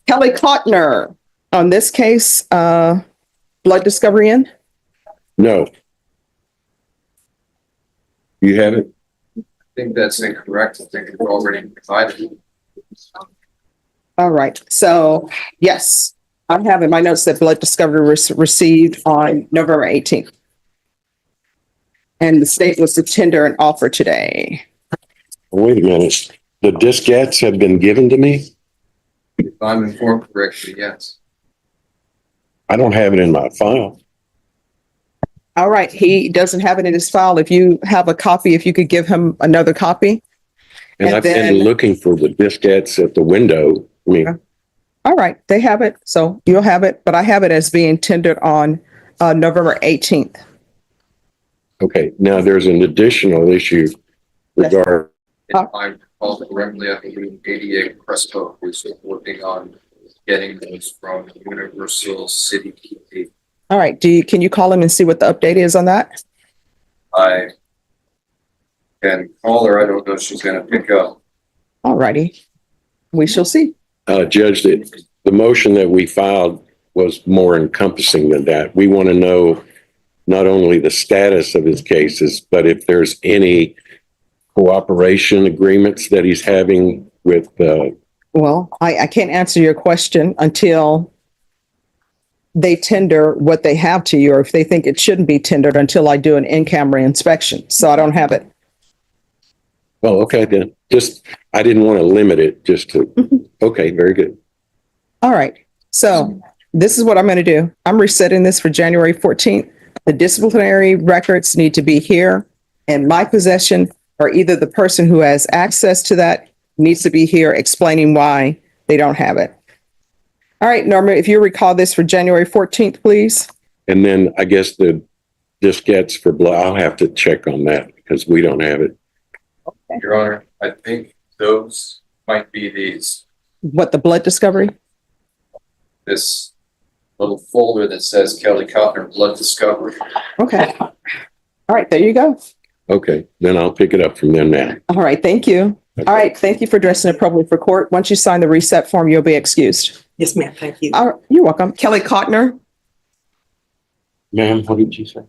Kelly Cotner. On this case, blood discovery in? No. You have it? I think that's incorrect. I think it's already provided. All right. So, yes, I have in my notes that blood discovery was received on November 18th. And the state was to tender an offer today. Wait a minute. The diskettes have been given to me? If I'm informed correctly, yes. I don't have it in my file. All right. He doesn't have it in his file. If you have a copy, if you could give him another copy. And I've been looking for the diskettes at the window. I mean, all right. They have it. So you'll have it. But I have it as being tendered on November 18th. okay. Now there's an additional issue regarding, If I recall correctly, I believe ADA Crespo is working on getting those from Universal City PD. All right. Can you call him and see what the update is on that? I can call her. I don't know if she's going to pick up. All righty. We shall see. Judge, that the motion that we filed was more encompassing than that. We want to know not only the status of his cases, but if there's any cooperation agreements that he's having with, Well, I can't answer your question until they tender what they have to you, or if they think it shouldn't be tendered until I do an in-camera inspection. So I don't have it. well, okay, then just, I didn't want to limit it just to, okay, very good. All right. So this is what I'm going to do. I'm resetting this for January 14th. The disciplinary records need to be here in my possession, or either the person who has access to that needs to be here explaining why they don't have it. All right, Norma, if you recall this for January 14th, please. And then I guess the diskettes for blood, I'll have to check on that because we don't have it. Your Honor, I think those might be these, What, the blood discovery? this little folder that says Kelly Cotner Blood Discovery. Okay. All right, there you go. Okay, then I'll pick it up from them now. All right, thank you. All right, thank you for dressing appropriately for court. Once you sign the reset form, you'll be excused. Yes, ma'am. Thank you. You're welcome. Kelly Cotner. Ma'am, what did you say?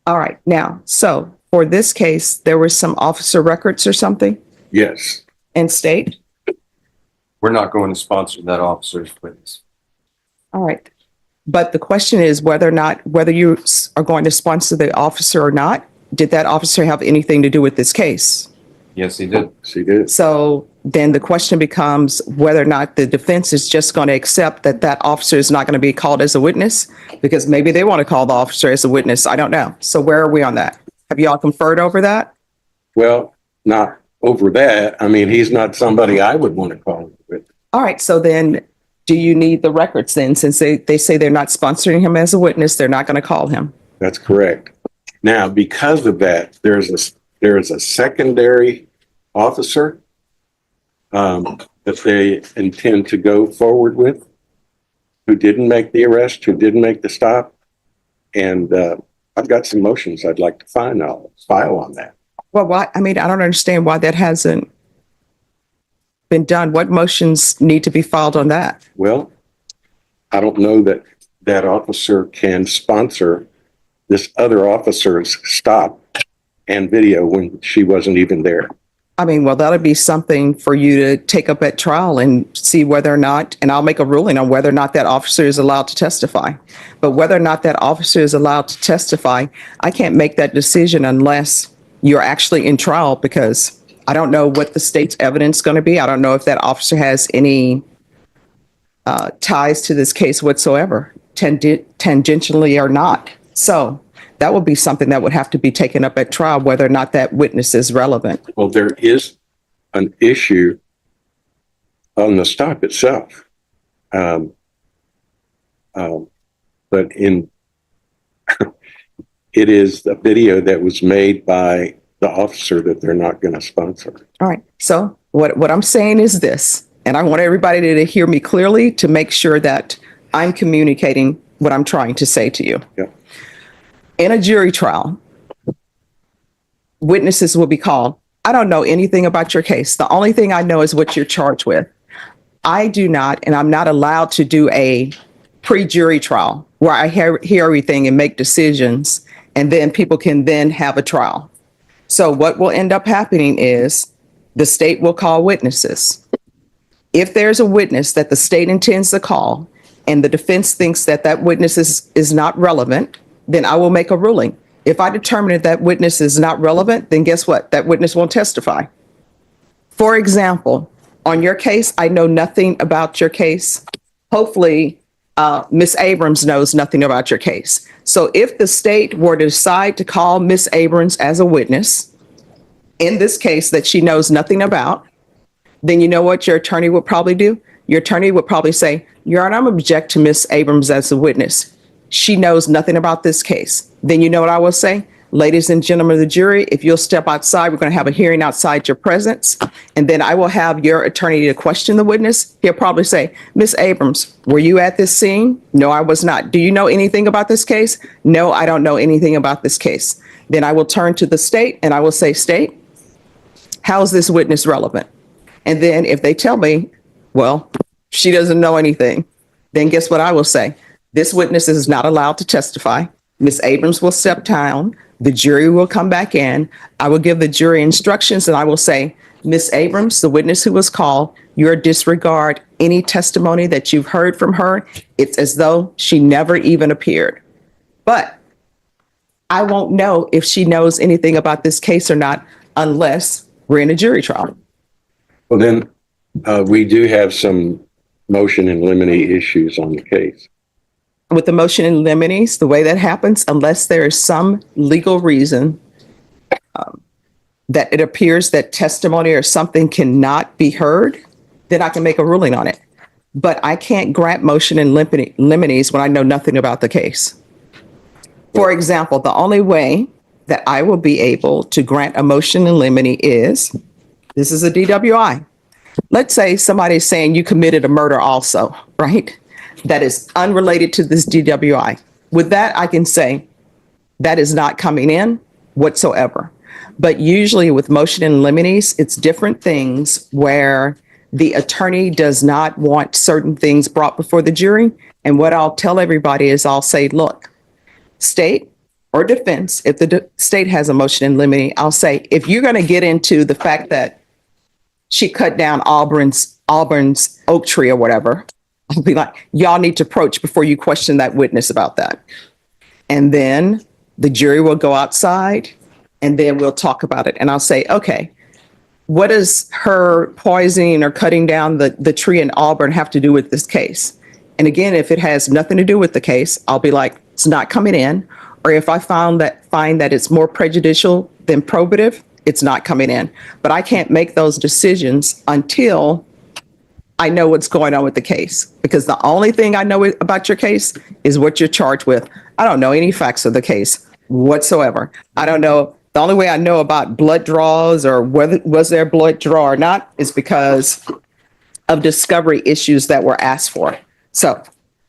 All right, now, so for this case, there were some officer records or something Yes. in state? We're not going to sponsor that officer's witness. All right. But the question is whether you are going to sponsor the officer or not. Did that officer have anything to do with this case? Yes, he did. She did. So then the question becomes whether or not the defense is just going to accept that that officer is not going to be called as a witness, because maybe they want to call the officer as a witness. I don't know. So where are we on that? Have you all conferred over that? Well, not over that. I mean, he's not somebody I would want to call with. All right. So then do you need the records then? Since they say they're not sponsoring him as a witness, they're not going to call him. That's correct. Now, because of that, there's a secondary officer that they intend to go forward with, who didn't make the arrest, who didn't make the stop. And I've got some motions I'd like to file on that. Well, why? I mean, I don't understand why that hasn't been done. What motions need to be filed on that? Well, I don't know that that officer can sponsor this other officer's stop and video when she wasn't even there. I mean, well, that'll be something for you to take up at trial and see whether or not, and I'll make a ruling on whether or not that officer is allowed to testify. But whether or not that officer is allowed to testify, I can't make that decision unless you're actually in trial, because I don't know what the state's evidence is going to be. I don't know if that officer has any ties to this case whatsoever, tangentially or not. So that would be something that would have to be taken up at trial, whether or not that witness is relevant. Well, there is an issue on the stop itself. But it is a video that was made by the officer that they're not going to sponsor. All right. So what I'm saying is this, and I want everybody to hear me clearly to make sure that I'm communicating what I'm trying to say to you. Yeah. In a jury trial, witnesses will be called. I don't know anything about your case. The only thing I know is what you're charged with. I do not, and I'm not allowed to do a pre-jury trial where I hear everything and make decisions, and then people can then have a trial. So what will end up happening is the state will call witnesses. If there's a witness that the state intends to call and the defense thinks that that witness is not relevant, then I will make a ruling. If I determine that witness is not relevant, then guess what? That witness won't testify. For example, on your case, I know nothing about your case. Hopefully, Ms. Abrams knows nothing about your case. So if the state were to decide to call Ms. Abrams as a witness in this case that she knows nothing about, then you know what your attorney would probably do? Your attorney would probably say, Your Honor, I'm object to Ms. Abrams as a witness. She knows nothing about this case. Then you know what I will say? Ladies and gentlemen of the jury, if you'll step outside, we're going to have a hearing outside your presence. And then I will have your attorney to question the witness. He'll probably say, Ms. Abrams, were you at this scene? No, I was not. Do you know anything about this case? No, I don't know anything about this case. Then I will turn to the state and I will say, State, how is this witness relevant? And then if they tell me, well, she doesn't know anything, then guess what I will say? This witness is not allowed to testify. Ms. Abrams will step down. The jury will come back in. I will give the jury instructions and I will say, Ms. Abrams, the witness who was called, you're disregard any testimony that you've heard from her. It's as though she never even appeared. But I won't know if she knows anything about this case or not unless we're in a jury trial. Well, then, we do have some motion in limine issues on the case. With the motion in limine, the way that happens, unless there is some legal reason that it appears that testimony or something cannot be heard, then I can make a ruling on it. But I can't grant motion in limine when I know nothing about the case. For example, the only way that I will be able to grant a motion in limine is, this is a DWI. Let's say somebody's saying you committed a murder also, right? That is unrelated to this DWI. With that, I can say that is not coming in whatsoever. But usually with motion in limine, it's different things where the attorney does not want certain things brought before the jury. And what I'll tell everybody is I'll say, look, state or defense, if the state has a motion in limine, I'll say, if you're going to get into the fact that she cut down Auburn's oak tree or whatever, I'll be like, y'all need to approach before you question that witness about that. And then the jury will go outside and then we'll talk about it. And I'll say, okay, what does her poisoning or cutting down the tree in Auburn have to do with this case? And again, if it has nothing to do with the case, I'll be like, it's not coming in. Or if I find that it's more prejudicial than probative, it's not coming in. But I can't make those decisions until I know what's going on with the case, because the only thing I know about your case is what you're charged with. I don't know any facts of the case whatsoever. I don't know. The only way I know about blood draws or whether was there blood draw or not is because of discovery issues that were asked for. So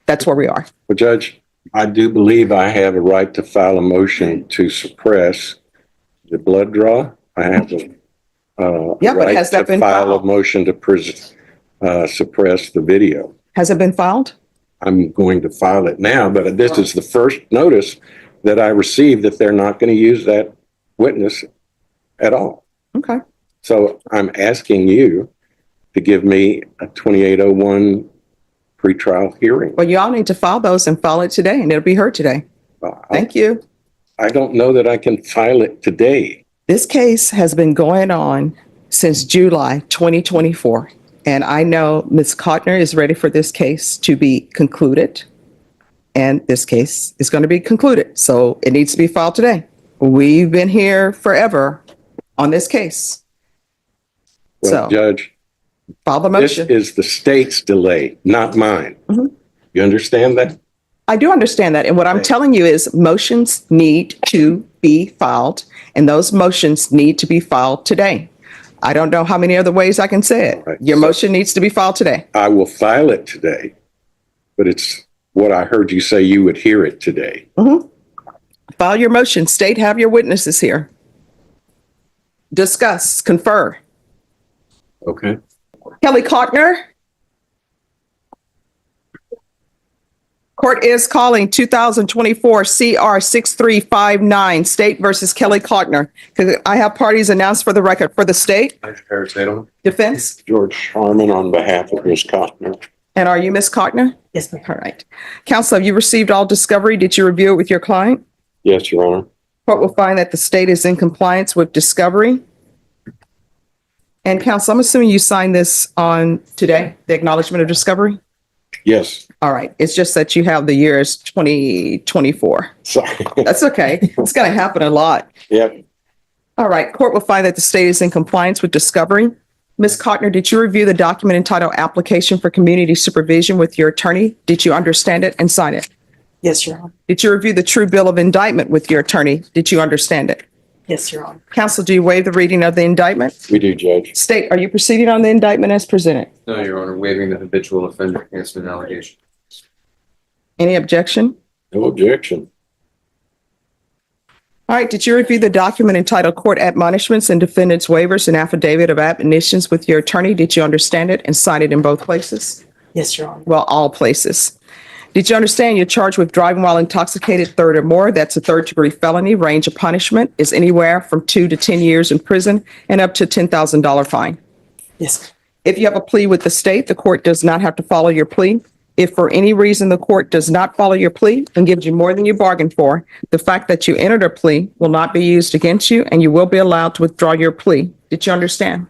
that's where we are. Well, Judge, I do believe I have a right to file a motion to suppress the blood draw. I have a but has that been file a filed? motion to suppress the video. Has it been filed? I'm going to file it now, but this is the first notice that I received that they're not going to use that witness at all. Okay. So I'm asking you to give me a 2801 pretrial hearing. Well, you all need to file those and file it today, and it'll be heard today. Thank you. I don't know that I can file it today. This case has been going on since July 2024. And I know Ms. Cotner is ready for this case to be concluded. And this case is going to be concluded. So it needs to be filed today. We've been here forever on this case. Well, So Judge, file the this motion. is the state's delay, not mine. Mhm. You understand that? I do understand that. And what I'm telling you is motions need to be filed, and those motions need to be filed today. I don't know how many other ways I can say it. Right. Your motion needs to be filed today. I will file it today, but it's what I heard you say you would hear it today. File your motion. State, have your witnesses here. Discuss, confer. Okay. Kelly Cotner. Court is calling 2024 CR 6359, State versus Kelly Cotner. Could I have parties announced for the record for the state? Harris Tatum. Defense? George Harmon on behalf of Ms. Cotner. And are you Ms. Cotner? Yes, ma'am. All right. Counsel, have you received all discovery? Did you review it with your client? Yes, Your Honor. Court will find that the state is in compliance with discovery. And counsel, I'm assuming you signed this on today, the acknowledgement of discovery? Yes. All right. It's just that you have the years 2024. Sorry. That's okay. It's going to happen a lot. Yep. All right. Court will find that the state is in compliance with discovery. Ms. Cotner, did you review the document entitled Application for Community Supervision with your attorney? Did you understand it and sign it? Yes, Your Honor. Did you review the true bill of indictment with your attorney? Did you understand it? Yes, Your Honor. Counsel, do you waive the reading of the indictment? We do, Judge. State, are you proceeding on the indictment as presented? No, Your Honor, waiving the habitual offender enhancement allegation. Any objection? No objection. All right. Did you review the document entitled Court Admonishments and Defendants Waivers and Affidavit of Admonitions with your attorney? Did you understand it and sign it in both places? Yes, Your Honor. Well, all places. Did you understand you're charged with driving while intoxicated, third or more? That's a third-degree felony. Range of punishment is anywhere from 2 to 10 years in prison and up to $10,000 fine. Yes, ma'am. If you have a plea with the state, the court does not have to follow your plea. If for any reason the court does not follow your plea and gives you more than you bargained for, the fact that you entered a plea will not be used against you and you will be allowed to withdraw your plea. Did you understand?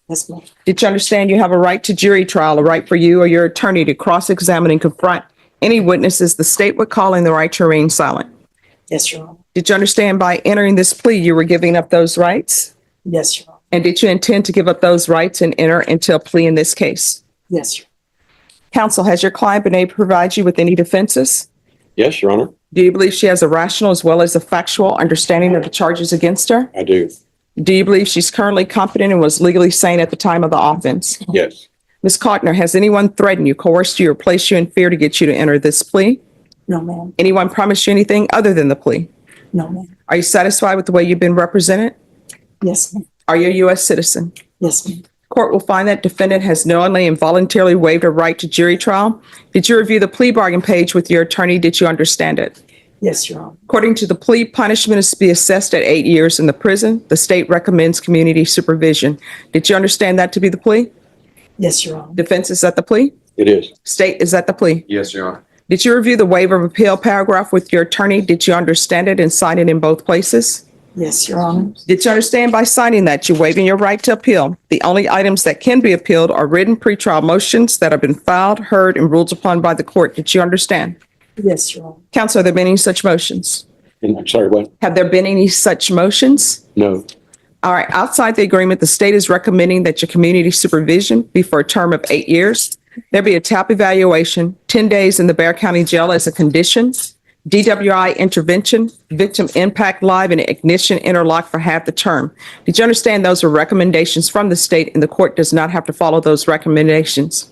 Yes, ma'am. Did you understand you have a right to jury trial, a right for you or your attorney to cross-examine and confront any witnesses the state would call in the right to remain silent? Yes, Your Honor. Did you understand by entering this plea, you were giving up those rights? Yes, Your Honor. And did you intend to give up those rights and enter into a plea in this case? Yes, Your Honor. Counsel, has your client been able to provide you with any defenses? Yes, Your Honor. Do you believe she has a rational as well as a factual understanding of the charges against her? I do. Do you believe she's currently competent and was legally sane at the time of the offense? Yes. Ms. Cotner, has anyone threatened you, coerced you, or placed you in fear to get you to enter this plea? No, ma'am. Anyone promised you anything other than the plea? No, ma'am. Are you satisfied with the way you've been represented? Yes, ma'am. Are you a U.S. citizen? Yes, ma'am. Court will find that defendant has knowingly and voluntarily waived a right to jury trial. Did you review the plea bargain page with your attorney? Did you understand it? Yes, Your Honor. According to the plea, punishment is to be assessed at 8 years in the prison. The state recommends community supervision. Did you understand that to be the plea? Yes, Your Honor. Defense is at the plea? It is. State is at the plea. Yes, Your Honor. Did you review the waiver of appeal paragraph with your attorney? Did you understand it and sign it in both places? Yes, Your Honor. Did you understand by signing that you're waiving your right to appeal? The only items that can be appealed are written pretrial motions that have been filed, heard, and ruled upon by the court. Did you understand? Yes, Your Honor. Counsel, have there been any such motions? And I'm sorry, what? Have there been any such motions? No. All right, outside the agreement, the state is recommending that your community supervision be for a term of 8 years. There be a TAP evaluation, 10 days in the Bexar County Jail as a condition, DWI intervention, victim impact live, and ignition interlock for half the term. Did you understand those are recommendations from the state and the court does not have to follow those recommendations?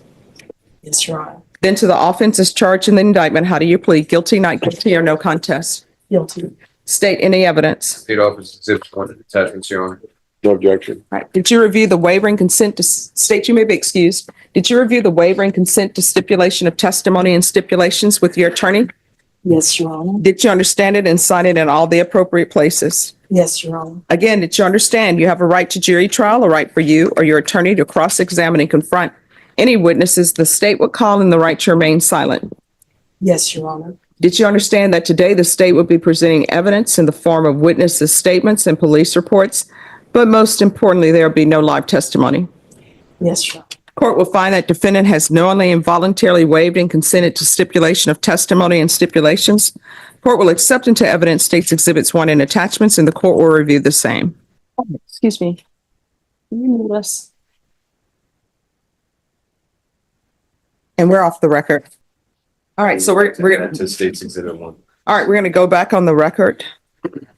Yes, Your Honor. Then to the offenses charged in the indictment, how do you plead? Guilty, not guilty, or no contest? Guilty. State any evidence. State Office Exhibit 1 attachments, Your Honor. No objection. All right. Did you review the waiver and consent to state you may be excused? Did you review the waiver and consent to stipulation of testimony and stipulations with your attorney? Yes, Your Honor. Did you understand it and sign it in all the appropriate places? Yes, Your Honor. Again, did you understand you have a right to jury trial, a right for you or your attorney to cross-examine and confront any witnesses the state would call in the right to remain silent? Yes, Your Honor. Did you understand that today the state would be presenting evidence in the form of witnesses' statements and police reports, but most importantly, there will be no live testimony? Yes, Your Honor. Court will find that defendant has knowingly and voluntarily waived and consented to stipulation of testimony and stipulations. Court will accept into evidence states exhibits 1 and attachments, and the court will review the same. Excuse me. Can you mute us? And we're off the record. All right, so we're gonna, To State's Exhibit 1. all right, we're gonna go back on the record.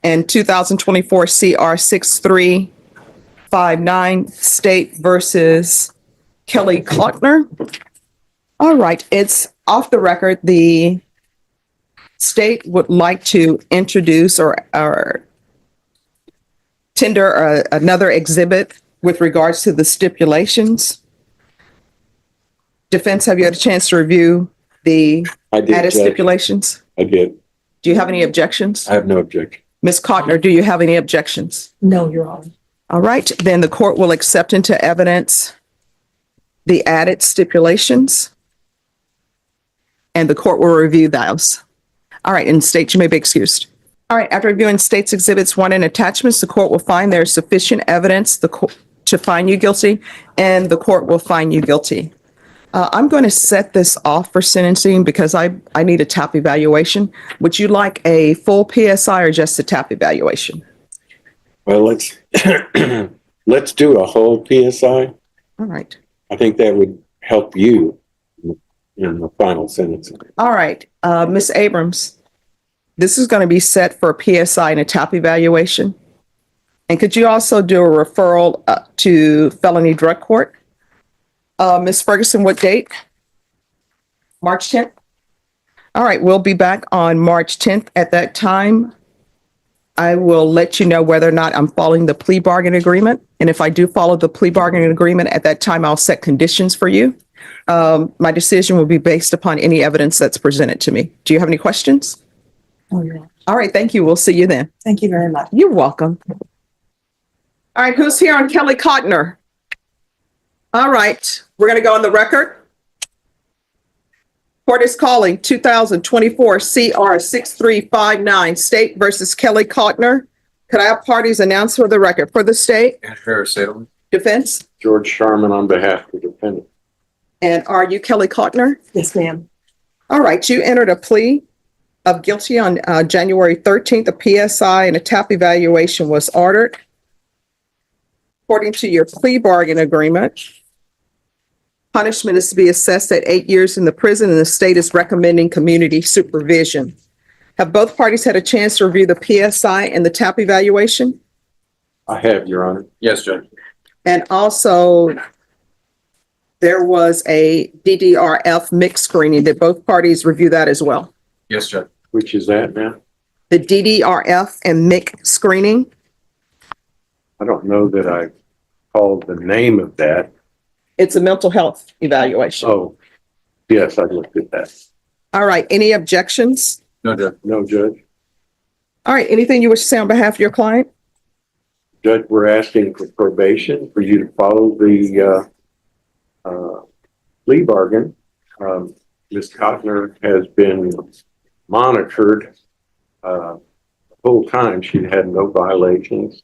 And 2024 CR 6359, State versus Kelly Cotner. All right, it's off the record. The state would like to introduce or tender another exhibit with regards to the stipulations. Defense, have you had a chance to review the I did, added Judge. stipulations? I did. Do you have any objections? I have no objection. Ms. Cotner, do you have any objections? No, Your Honor. All right, then the court will accept into evidence the added stipulations, and the court will review those. All right, and State, you may be excused. All right, after reviewing State's Exhibits 1 and attachments, the court will find there is sufficient evidence to find you guilty, and the court will find you guilty. I'm going to set this off for sentencing because I need a TAP evaluation. Would you like a full PSI or just a TAP evaluation? Well, let's do a whole PSI. All right. I think that would help you in the final sentencing. All right, Ms. Abrams, this is going to be set for a PSI and a TAP evaluation. And could you also do a referral to felony drug court? Ms. Ferguson, what date? March 10th? All right, we'll be back on March 10th. At that time, I will let you know whether or not I'm following the plea bargain agreement. And if I do follow the plea bargaining agreement, at that time, I'll set conditions for you. My decision will be based upon any evidence that's presented to me. Do you have any questions? No, Your Honor. All right, thank you. We'll see you then. Thank you very much. You're welcome. All right, who's here on Kelly Cotner? All right, we're going to go on the record. Court is calling 2024 CR 6359 State versus Kelly Cotner. Could I have parties announced for the record? For the state, Andrew Harris, Salem. defense, George Sharman on behalf of the defendant. and are you Kelly Cotner? Yes, ma'am. All right, you entered a plea of guilty on January 13th. A PSI and a TAP evaluation was ordered. According to your plea bargain agreement, punishment is to be assessed at 8 years in the prison, and the state is recommending community supervision. Have both parties had a chance to review the PSI and the TAP evaluation? I have, Your Honor. Yes, Judge. And also, there was a DDRF mixed screening. Did both parties review that as well? Yes, Judge. Which is that now? The DDRF and mixed screening? I don't know that I called the name of that. It's a mental health evaluation. Oh, yes, I looked at that. All right, any objections? No, Judge. No, Judge. All right, anything you wish to say on behalf of your client? Judge, we're asking for probation for you to follow the plea bargain. Ms. Cotner has been monitored the whole time. She had no violations,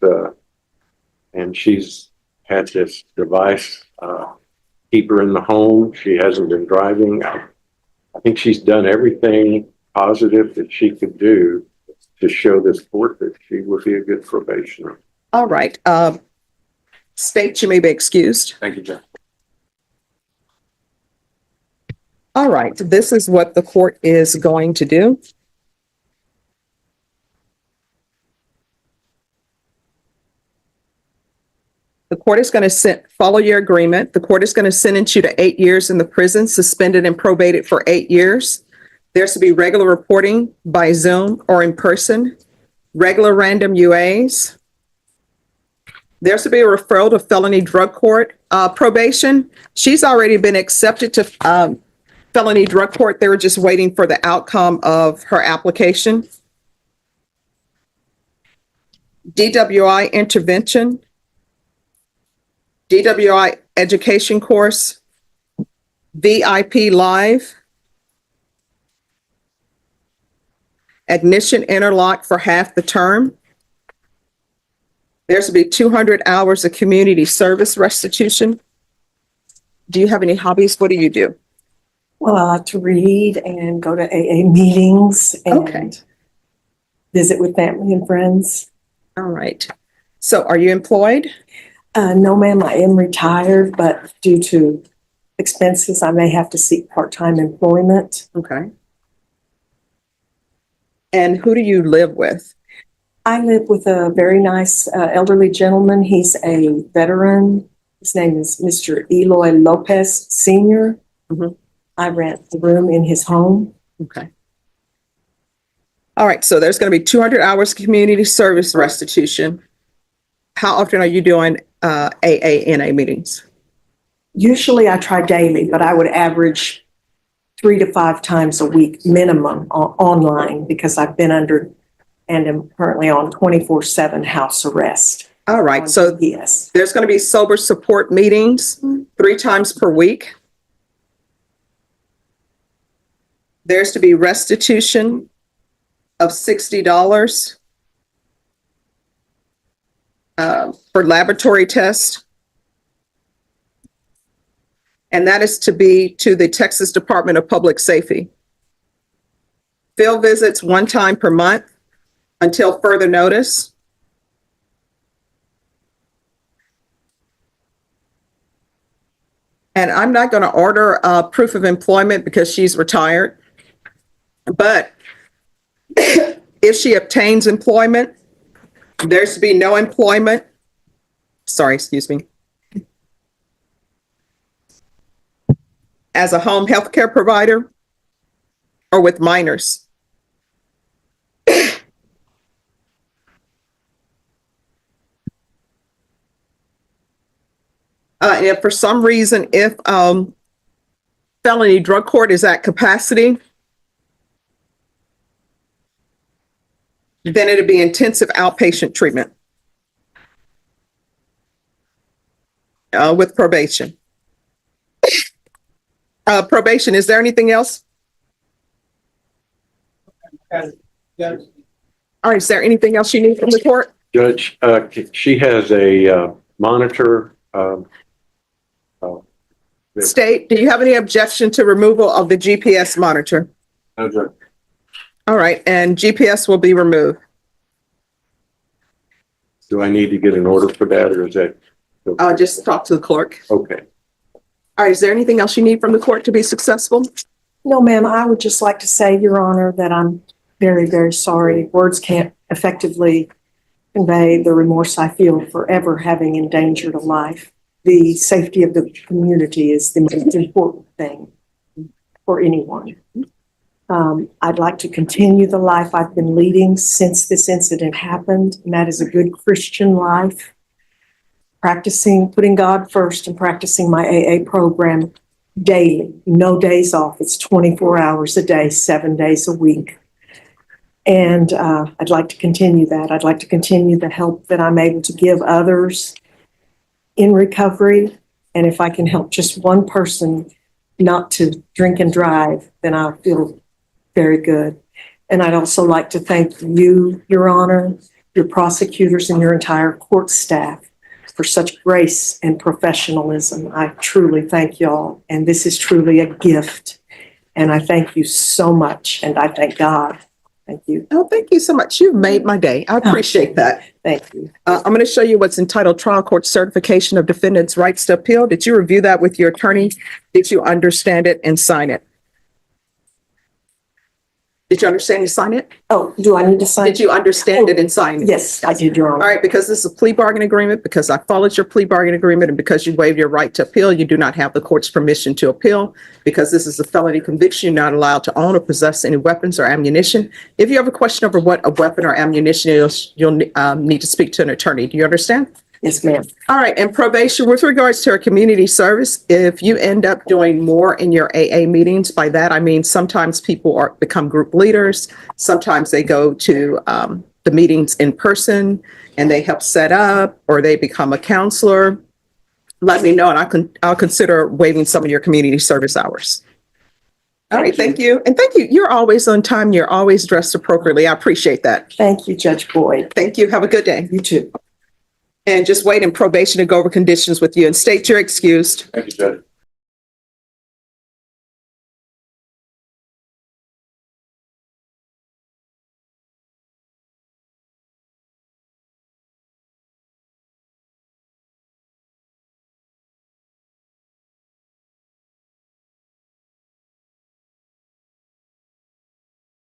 and she's had this device keep her in the home. She hasn't been driving. I think she's done everything positive that she could do to show this court that she would be a good probationer. All right, state, you may be excused. Thank you, Judge. All right, this is what the court is going to do. The court is going to follow your agreement. The court is going to sentence you to 8 years in the prison, suspended and probated for 8 years. There's to be regular reporting by Zoom or in person, regular random UAs. There's to be a referral to felony drug court. Probation, she's already been accepted to felony drug court. They were just waiting for the outcome of her application. DWI intervention, DWI education course, VIP live, ignition interlock for half the term. There's to be 200 hours of community service restitution. Do you have any hobbies? What do you do? Well, I like to read and go to AA meetings Okay. and visit with family and friends. All right. So are you employed? No, ma'am, I am retired, but due to expenses, I may have to seek part-time employment. Okay. And who do you live with? I live with a very nice elderly gentleman. He's a veteran. His name is Mr. Eloy Lopez Sr. Mhm. I rent the room in his home. Okay. All right. So there's going to be 200 hours of community service restitution. how often are you doing AANA meetings? Usually I try daily, but I would average 3 to 5 times a week minimum online because I've been under and am currently on 24/7 house arrest. All right, so Yes. there's going to be sober support meetings 3 times per week. There's to be restitution of $60 for laboratory tests. And that is to be to the Texas Department of Public Safety. Field visits 1 time per month until further notice. And I'm not going to order proof of employment because she's retired. But if she obtains employment, there's to be no employment. Sorry, excuse me. As a home health care provider or with minors. And if for some reason, if felony drug court is at capacity, then it'll be intensive outpatient treatment with probation. Probation, is there anything else? All right, is there anything else you need from the court? Judge, she has a monitor. State, do you have any objection to removal of the GPS monitor? Okay. All right, and GPS will be removed. Do I need to get an order for that, or is that? Just talk to the clerk. Okay. All right, is there anything else you need from the court to be successful? No, ma'am, I would just like to say, Your Honor, that I'm very, very sorry. Words can't effectively convey the remorse I feel for ever having endangered a life. The safety of the community is the most important thing for anyone. I'd like to continue the life I've been leading since this incident happened, and that is a good Christian life. Practicing, putting God first and practicing my AA program daily, no days off. It's 24 hours a day, 7 days a week. And I'd like to continue that. I'd like to continue the help that I'm able to give others in recovery. And if I can help just one person not to drink and drive, then I'll feel very good. And I'd also like to thank you, Your Honor, your prosecutors, and your entire court staff for such grace and professionalism. I truly thank y'all. And this is truly a gift. And I thank you so much. And I thank God. Thank you. Oh, thank you so much. You've made my day. I appreciate that. Thank you. I'm going to show you what's entitled Trial Court Certification of Defendant's Rights to Appeal. Did you review that with your attorney? Did you understand it and sign it? Did you understand and sign it? Oh, do I need to sign? Did you understand it and sign it? Yes, I did, Your Honor. All right, because this is a plea bargain agreement, because I followed your plea bargain agreement, and because you waived your right to appeal, you do not have the court's permission to appeal. Because this is a felony conviction, you're not allowed to own or possess any weapons or ammunition. If you have a question over what a weapon or ammunition is, you'll need to speak to an attorney. Do you understand? Yes, ma'am. All right, and probation, with regards to our community service, if you end up doing more in your AA meetings, by that I mean sometimes people become group leaders, sometimes they go to the meetings in person and they help set up, or they become a counselor, let me know and I'll consider waiving some of your community service hours. All right, thank you. And thank you. You're always on time. You're always dressed appropriately. I appreciate that. Thank you, Judge Boyd. Thank you. Have a good day. You too. And just wait in probation to go over conditions with you, and state you're excused. Thank you, Judge.